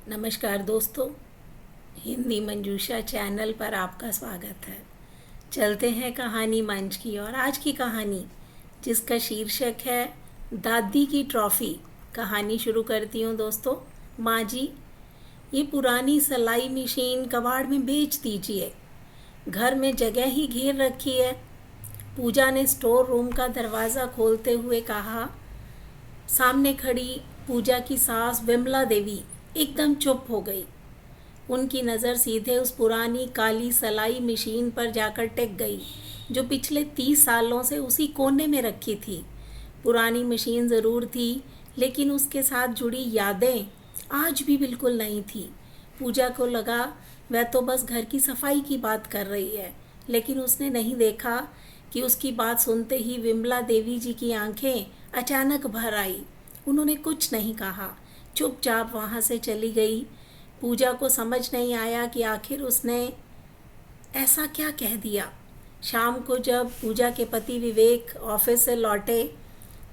नमस्कार दोस्तों, हिंदी मंजूषा चैनल पर आपका स्वागत है। चलते हैं कहानी मंच की और आज की कहानी जिसका शीर्षक है दादी की ट्रॉफी। कहानी शुरू करती हूँ दोस्तों। माँ जी, ये पुरानी सिलाई मशीन कबाड़ में बेच दीजिए, घर में जगह ही घेर रखी है। पूजा ने स्टोर रूम का दरवाज़ा खोलते हुए कहा। सामने खड़ी पूजा की सास विमला देवी एकदम चुप हो गई। उनकी नज़र सीधे उस पुरानी काली सिलाई मशीन पर जाकर टिक गई जो पिछले 30 सालों से उसी कोने में रखी थी। पुरानी मशीन ज़रूर थी, लेकिन उसके साथ जुड़ी यादें आज भी बिल्कुल नहीं थी। पूजा को लगा वह तो बस घर की सफाई की बात कर रही है, लेकिन उसने नहीं देखा कि उसकी बात सुनते ही विमला देवी जी की आंखें अचानक भर आई। उन्होंने कुछ नहीं कहा, चुपचाप वहाँ से चली गई। पूजा को समझ नहीं आया कि आखिर उसने ऐसा क्या कह दिया। शाम को जब पूजा के पति विवेक ऑफिस से लौटे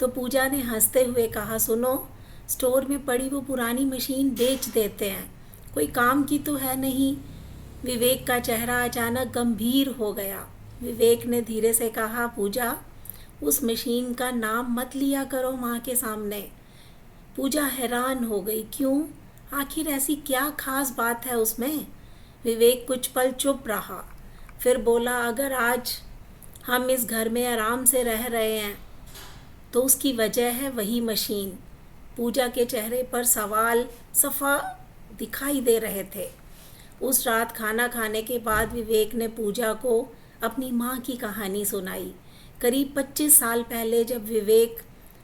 तो पूजा ने हंसते हुए कहा, सुनो, स्टोर में पड़ी वो पुरानी मशीन बेच देते हैं, कोई काम की तो है नहीं। विवेक का चेहरा अचानक गंभीर हो गया। विवेक ने धीरे से कहा, पूजा, उस मशीन का नाम मत लिया करो माँ के सामने। पूजा हैरान हो गई, क्यों? आखिर ऐसी क्या खास बात है उसमें? विवेक कुछ पल चुप रहा, फिर बोला, अगर आज हम इस घर में आराम से रह रहे हैं तो उसकी वजह है वही मशीन। पूजा के चेहरे पर सवाल सफा दिखाई दे रहे थे। उस रात खाना खाने के बाद विवेक ने पूजा को अपनी माँ की कहानी सुनाई। करीब 25 साल पहले जब विवेक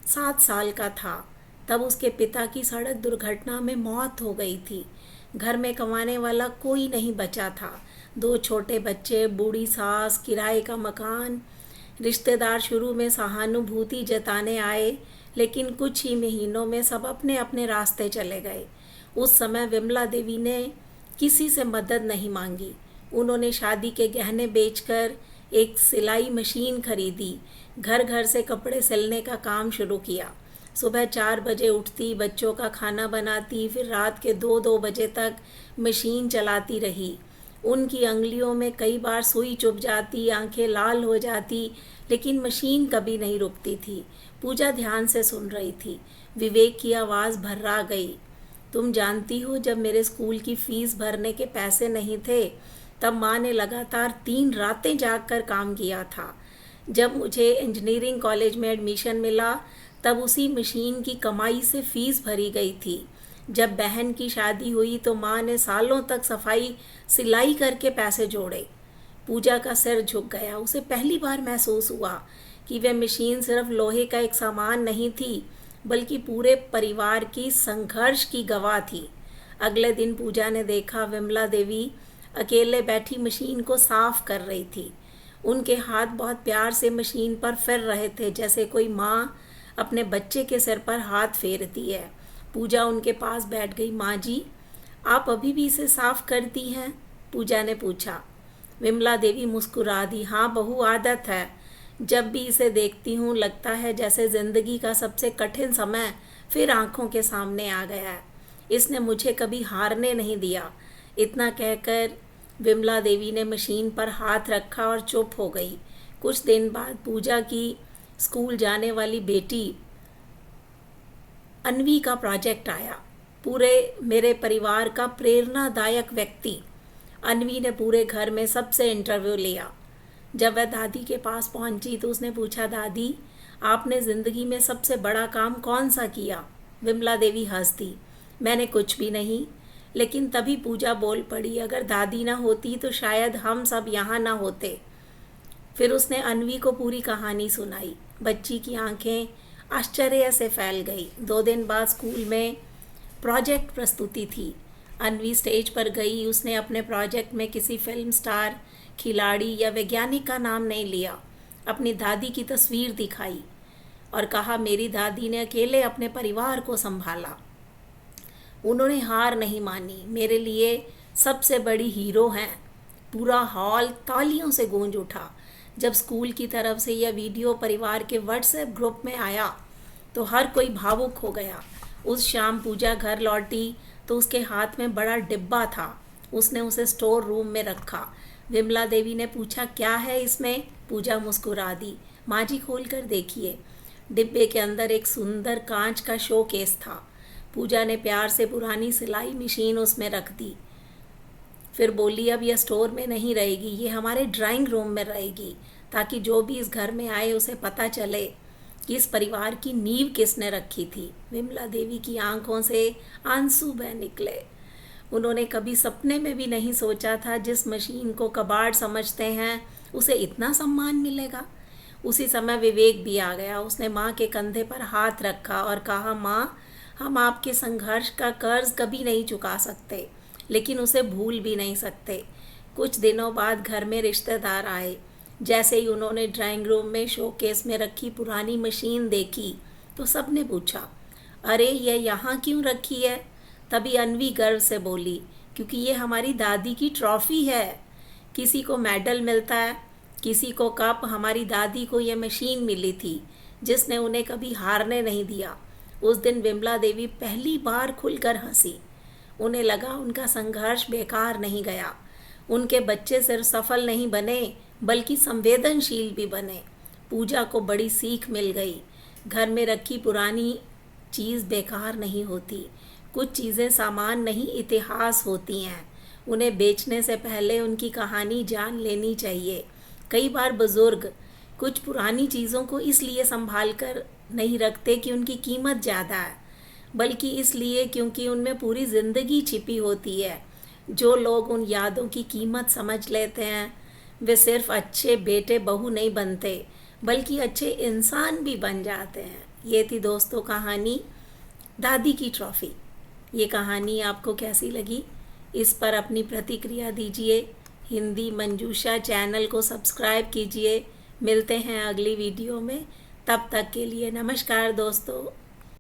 7 साल का था, तब उसके पिता की सड़क दुर्घटना में मौत हो गई थी। घर में कमाने वाला कोई नहीं बचा था। 2 छोटे बच्चे, बूढ़ी सास, किराए का मकान। रिश्तेदार शुरू में सहानुभूति जताने आए, लेकिन कुछ ही महीनों में सब अपने अपने रास्ते चले गए। उस समय विमला देवी ने किसी से मदद नहीं मांगी। उन्होंने शादी के गहने बेचकर एक सिलाई मशीन खरीदी, घर घर से कपड़े सिलने का काम शुरू किया। सुबह 4 बजे उठती, बच्चों का खाना बनाती, फिर रात के 2-2 बजे तक मशीन चलाती रही। उनकी अंगुलियों में कई बार सुई चुभ जाती, आंखें लाल हो जाती, लेकिन मशीन कभी नहीं रुकती थी। पूजा ध्यान से सुन रही थी। विवेक की आवाज़ भर्रा गई, तुम जानती हो, जब मेरे स्कूल की फ़ीस भरने के पैसे नहीं थे तब माँ ने लगातार 3 रातें जागकर काम किया था। जब मुझे इंजीनियरिंग कॉलेज में एडमिशन मिला तब उसी मशीन की कमाई से फ़ीस भरी गई थी। जब बहन की शादी हुई तो माँ ने सालों तक सफाई सिलाई करके पैसे जोड़े। पूजा का सिर झुक गया। उसे पहली बार महसूस हुआ कि वह मशीन सिर्फ लोहे का एक सामान नहीं थी, बल्कि पूरे परिवार की संघर्ष की गवाह थी। अगले दिन पूजा ने देखा विमला देवी अकेले बैठी मशीन को साफ कर रही थी। उनके हाथ बहुत प्यार से मशीन पर फिर रहे थे, जैसे कोई माँ अपने बच्चे के सिर पर हाथ फेरती है। पूजा उनके पास बैठ गई। माँ जी, आप अभी भी इसे साफ करती हैं? पूजा ने पूछा। विमला देवी मुस्कुरा दी। हाँ बहू, आदत है। जब भी इसे देखती हूँ लगता है जैसे ज़िंदगी का सबसे कठिन समय फिर आंखों के सामने आ गया है। इसने मुझे कभी हारने नहीं दिया। इतना कहकर विमला देवी ने मशीन पर हाथ रखा और चुप हो गई। कुछ दिन बाद पूजा की स्कूल जाने वाली बेटी अन्वी का प्रोजेक्ट आया। पूरे मेरे परिवार का प्रेरणादायक व्यक्ति। अन्वी ने पूरे घर में सबसे इंटरव्यू लिया। जब वह दादी के पास पहुंची तो उसने पूछा, दादी, आपने ज़िंदगी में सबसे बड़ा काम कौन सा किया? विमला देवी हंस दी। मैंने कुछ भी नहीं। लेकिन तभी पूजा बोल पड़ी, अगर दादी ना होती तो शायद हम सब यहाँ ना होते। फिर उसने अन्वी को पूरी कहानी सुनाई। बच्ची की आंखें आश्चर्य से फैल गई। 2 दिन बाद स्कूल में प्रोजेक्ट प्रस्तुति थी। अन्वी स्टेज पर गई। उसने अपने प्रोजेक्ट में किसी फिल्म स्टार, खिलाड़ी या वैज्ञानिक का नाम नहीं लिया। अपनी दादी की तस्वीर दिखाई और कहा, मेरी दादी ने अकेले अपने परिवार को संभाला। उन्होंने हार नहीं मानी। मेरे लिए सबसे बड़ी हीरो हैं। पूरा हॉल तालियों से गूंज उठा। जब स्कूल की तरफ से यह वीडियो परिवार के व्हाट्सएप ग्रुप में आया तो हर कोई भावुक हो गया। उस शाम पूजा घर लौटी तो उसके हाथ में बड़ा डिब्बा था। उसने उसे स्टोर रूम में रखा। विमला देवी ने पूछा, क्या है इसमें? पूजा मुस्कुरा दी। माँ जी, खोल कर देखिए। डिब्बे के अंदर एक सुंदर कांच का शो केस था। पूजा ने प्यार से पुरानी सिलाई मशीन उसमें रख दी। फिर बोली, अब यह स्टोर में नहीं रहेगी, ये हमारे ड्राइंग रूम में रहेगी, ताकि जो भी इस घर में आए उसे पता चले कि इस परिवार की नींव किसने रखी थी। विमला देवी की आंखों से आंसू बह निकले। उन्होंने कभी सपने में भी नहीं सोचा था जिस मशीन को कबाड़ समझते हैं उसे इतना सम्मान मिलेगा। उसी समय विवेक भी आ गया। उसने माँ के कंधे पर हाथ रखा और कहा, माँ, हम आपके संघर्ष का कर्ज कभी नहीं चुका सकते, लेकिन उसे भूल भी नहीं सकते। कुछ दिनों बाद घर में रिश्तेदार आए। जैसे ही उन्होंने ड्राइंग रूम में शोकेस में रखी पुरानी मशीन देखी तो सबने पूछा, अरे यह यहाँ क्यों रखी है? तभी अनवी गर्व से बोली, क्योंकि ये हमारी दादी की ट्रॉफी है। किसी को मेडल मिलता है, किसी को कप। हमारी दादी को ये मशीन मिली थी जिसने उन्हें कभी हारने नहीं दिया। उस दिन विमला देवी पहली बार खुलकर हंसी। उन्हें लगा उनका संघर्ष बेकार नहीं गया। उनके बच्चे सिर्फ सफल नहीं बने, बल्कि संवेदनशील भी बने। पूजा को बड़ी सीख मिल गई। घर में रखी पुरानी चीज़ बेकार नहीं होती। कुछ चीज़ें सामान नहीं, इतिहास होती हैं। उन्हें बेचने से पहले उनकी कहानी जान लेनी चाहिए। कई बार बुजुर्ग कुछ पुरानी चीज़ों को इसलिए संभाल कर नहीं रखते कि उनकी कीमत ज़्यादा है, बल्कि इसलिए क्योंकि उनमें पूरी ज़िंदगी छिपी होती है। जो लोग उन यादों की कीमत समझ लेते हैं वे सिर्फ अच्छे बेटे बहू नहीं बनते, बल्कि अच्छे इंसान भी बन जाते हैं। ये थी दोस्तों कहानी दादी की ट्रॉफ़ी। ये कहानी आपको कैसी लगी? इस पर अपनी प्रतिक्रिया दीजिए। हिंदी मंजूषा चैनल को सब्सक्राइब कीजिए। मिलते हैं अगली वीडियो में। तब तक के लिए नमस्कार दोस्तों।